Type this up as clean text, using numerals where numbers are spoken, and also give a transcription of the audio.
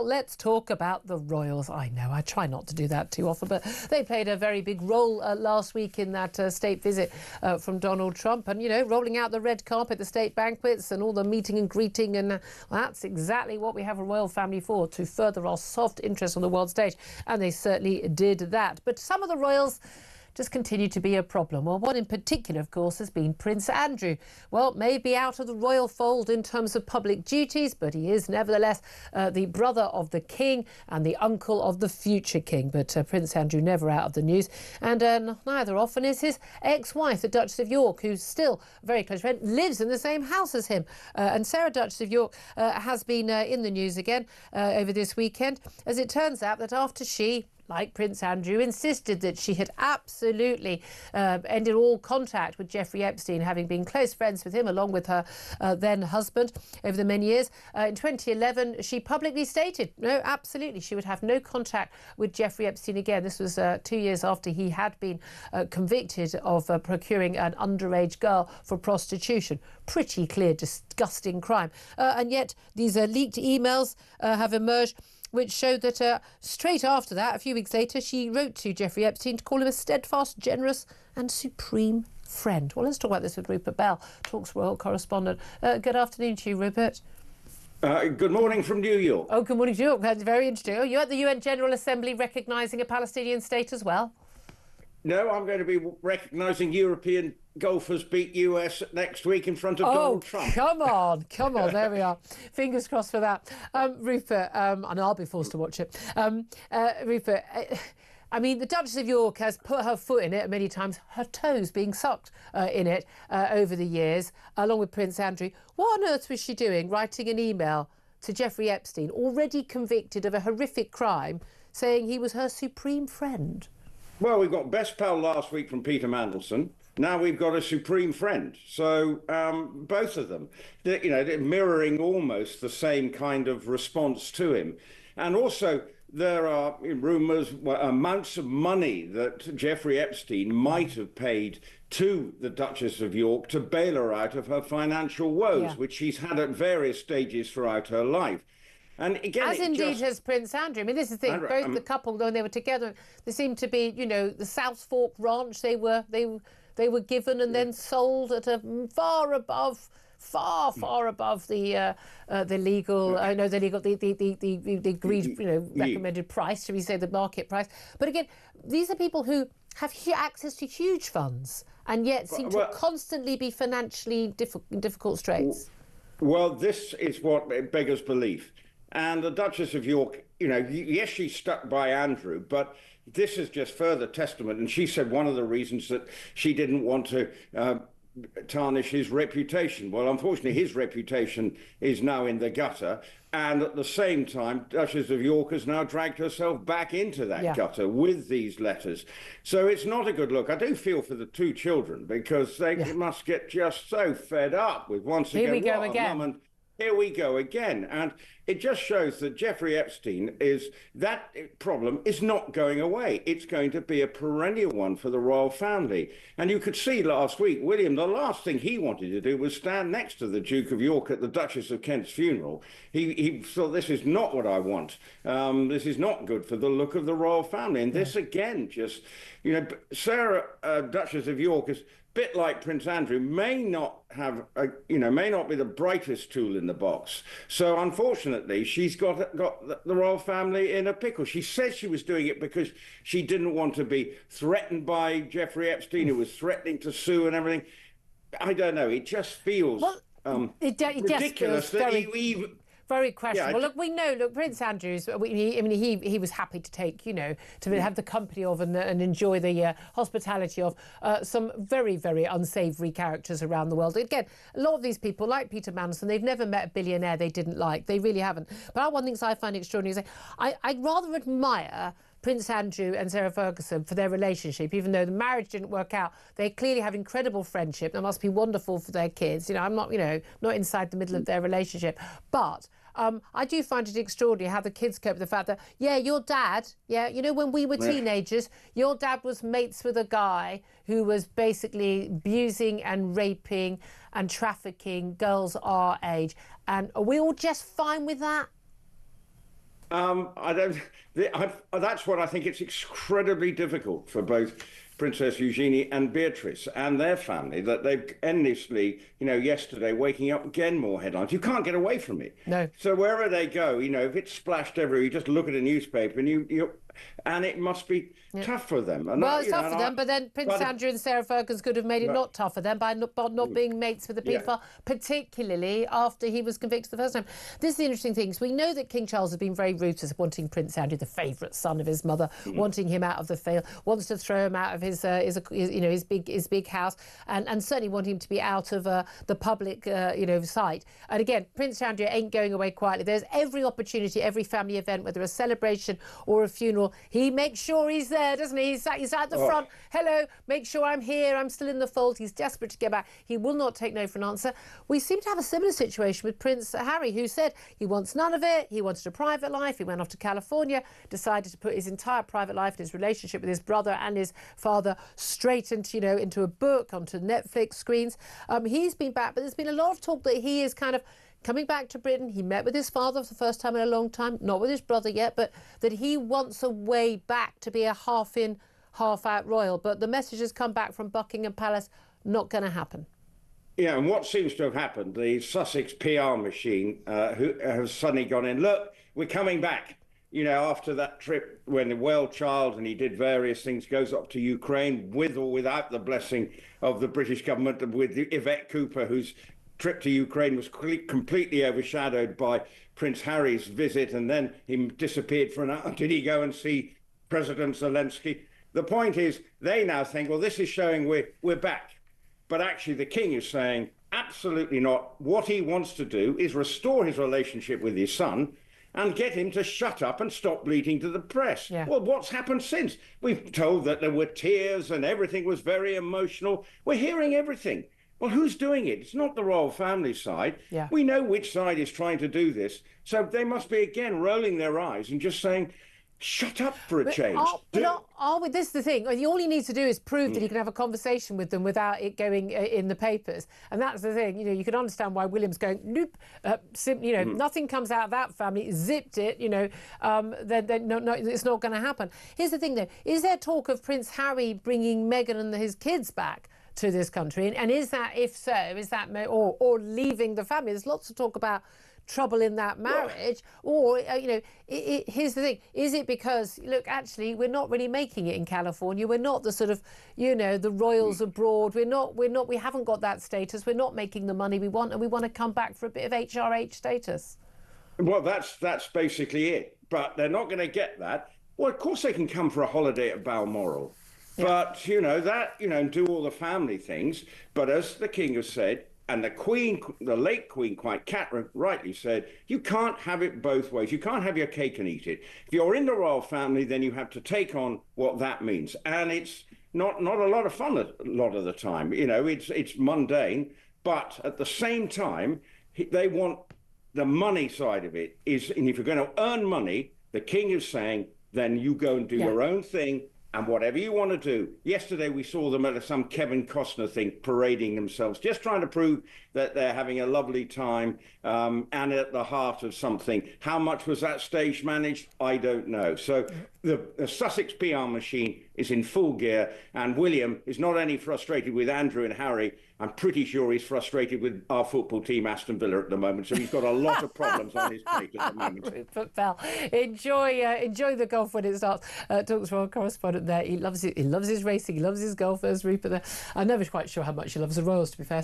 Let's talk about the royals. I know, I try not to do that too often, but they played a very big role last week in that state visit from Donald Trump and, you know, rolling out the red carpet, the state banquets and all the meeting and greeting. And that's exactly what we have a royal family for, to further our soft interest on the world stage. And they certainly did that. But some of the royals just continue to be a problem. Well, one in particular, of course, has been Prince Andrew. Well, maybe out of the royal fold in terms of public duties, but he is nevertheless the brother of the king and the uncle of the future king. But Prince Andrew never out of the news. And neither often is his ex-wife, the Duchess of York, who's still a very close friend, lives in the same house as him. And Sarah, Duchess of York, has been in the news again over this weekend, as it turns out that after she, like Prince Andrew, insisted that she had absolutely ended all contact with Jeffrey Epstein, having been close friends with him along with her then husband over the many years. In 2011, she publicly stated, no, absolutely, she would have no contact with Jeffrey Epstein again. This was 2 years after he had been convicted of procuring an underage girl for prostitution. Pretty clear, disgusting crime. And yet these leaked emails have emerged which showed that straight after that, a few weeks later, she wrote to Jeffrey Epstein to call him a steadfast, generous and supreme friend. Well, let's talk about this with Rupert Bell, Talks Royal correspondent. Good afternoon to you, Rupert. Good morning from New York. Oh, good morning to you. That's very interesting. Oh, you're at the UN General Assembly recognising a Palestinian state as well? No, I'm going to be recognising European golfers beat US next week in front of Donald Trump. Come on, there we are. Fingers crossed for that. Rupert, and I'll be forced to watch it. Rupert, I mean, the Duchess of York has put her foot in it many times, her toes being sucked in it over the years, along with Prince Andrew. What on earth was she doing, writing an email to Jeffrey Epstein, already convicted of a horrific crime, saying he was her supreme friend? Well, we've got best pal last week from Peter Mandelson. Now we've got a supreme friend. So both of them, they're mirroring almost the same kind of response to him. And also there are rumours, amounts of money that Jeffrey Epstein might have paid to the Duchess of York to bail her out of her financial woes, which she's had at various stages throughout her life. And again, as indeed has Prince Andrew. I mean, this is the thing. Both the couple, when they were together, there seemed to be, the South Fork Ranch. They were given and then sold at a far above the legal, the agreed, recommended price. Should we say the market price? But again, these are people who have access to huge funds and yet seem to constantly be financially difficult straits. Well, this is what beggars belief. And the Duchess of York, yes, she stuck by Andrew, but this is just further testament. And she said one of the reasons that she didn't want to tarnish his reputation. Well, unfortunately, his reputation is now in the gutter. And at the same time, Duchess of York has now dragged herself back into that gutter with these letters. So it's not a good look. I do feel for the two children because they must get just so fed up with once again. Here we go again. Here we go again. And it just shows that Jeffrey Epstein that problem is not going away. It's going to be a perennial one for the royal family. And you could see last week, William, the last thing he wanted to do was stand next to the Duke of York at the Duchess of Kent's funeral. He thought, this is not what I want. This is not good for the look of the royal family. And this again, just, Sarah, Duchess of York, is bit like Prince Andrew, may not be the brightest tool in the box. So unfortunately, she's got the royal family in a pickle. She says she was doing it because she didn't want to be threatened by Jeffrey Epstein, who was threatening to sue and everything. I don't know. It just feels ridiculous that he very questionable. Look, we know. Look, Prince Andrew's. He was happy to take, to have the company of and enjoy the hospitality of some very, very unsavoury characters around the world. Again, a lot of these people, like Peter Mandelson, they've never met a billionaire they didn't like. They really haven't. But one thing I find extraordinary is I rather admire Prince Andrew and Sarah Ferguson for their relationship, even though the marriage didn't work out. They clearly have incredible friendship. That must be wonderful for their kids. I'm not, not inside the middle of their relationship, but I do find it extraordinary how the kids cope with the fact that, your dad, when we were teenagers, your dad was mates with a guy who was basically abusing and raping and trafficking girls our age. And are we all just fine with that? I don't. That's what I think. It's incredibly difficult for both Princess Eugenie and Beatrice and their family that they've endlessly, yesterday waking up again more headlines. You can't get away from it. No. So wherever they go, if it's splashed everywhere, you just look at a newspaper and and it must be tough for them. And well, it's tough for them, but then Prince Andrew and Sarah Ferguson could have made it not tough for them by not being mates with the paedophile, particularly after he was convicted the first time. This is the interesting thing. So we know that King Charles has been very ruthless, wanting Prince Andrew, the favourite son of his mother, wanting him out of the field, wants to throw him out of his big house, and certainly wanting him to be out of the public sight. And again, Prince Andrew ain't going away quietly. There's every opportunity, every family event, whether a celebration or a funeral, he makes sure he's there, doesn't he? He's at the front. Hello, make sure I'm here. I'm still in the fold. He's desperate to get back. He will not take no for an answer. We seem to have a similar situation with Prince Harry, who said he wants none of it. He wanted a private life. He went off to California, decided to put his entire private life and his relationship with his brother and his father straight into a book, onto Netflix screens. He's been back, but there's been a lot of talk that he is kind of coming back to Britain. He met with his father for the first time in a long time, not with his brother yet, but that he wants a way back to be a half-in, half-out royal. But the message has come back from Buckingham Palace, not going to happen. Yeah, and what seems to have happened, the Sussex PR machine who has suddenly gone in, look, we're coming back. After that trip when the well child, and he did various things, goes up to Ukraine with or without the blessing of the British government, with Yvette Cooper, whose trip to Ukraine was completely overshadowed by Prince Harry's visit, and then he disappeared for an hour. Did he go and see President Zelensky? The point is, they now think, well, this is showing we're back. But actually, the king is saying, absolutely not. What he wants to do is restore his relationship with his son and get him to shut up and stop bleating to the press. Yeah. Well, what's happened since? We've told that there were tears and everything was very emotional. We're hearing everything. Well, who's doing it? It's not the royal family side. Yeah. We know which side is trying to do this. So they must be, again, rolling their eyes and just saying, shut up for a change. This is the thing. All he needs to do is prove that he can have a conversation with them without it going in the papers. And that's the thing. You can understand why William's going, nope, nothing comes out of that family, zipped it, then no, it's not going to happen. Here's the thing, though. Is there talk of Prince Harry bringing Meghan and his kids back to this country? And is that, if so, or leaving the family? There's lots of talk about trouble in that marriage, or here's the thing: is it because, look, actually we're not really making it in California, we're not the sort of the royals abroad, we haven't got that status, we're not making the money we want, and we want to come back for a bit of HRH status? Well, that's basically it, but they're not going to get that. Well, of course they can come for a holiday at Balmoral, but do all the family things. But as the king has said, and the Queen, the late Queen, quite Catherine, rightly said, you can't have it both ways. You can't have your cake and eat it. If you're in the royal family, then you have to take on what that means. And it's not a lot of fun a lot of the time. It's mundane. But at the same time, they want the money side of it. And if you're going to earn money, the king is saying, then you go and do your own thing. And whatever you want to do. Yesterday, we saw them at some Kevin Costner thing, parading themselves, just trying to prove that they're having a lovely time and at the heart of something. How much was that stage managed? I don't know. So the Sussex PR machine is in full gear, and William is not only frustrated with Andrew and Harry, I'm pretty sure he's frustrated with our football team, Aston Villa, at the moment. So he's got a lot of problems on his plate at the moment. Rupert Bell, enjoy the golf when it starts. Talks to our correspondent there. He loves it. He loves his racing. He loves his golf. There's Rupert there. I'm never quite sure how much he loves the Royals, to be fair.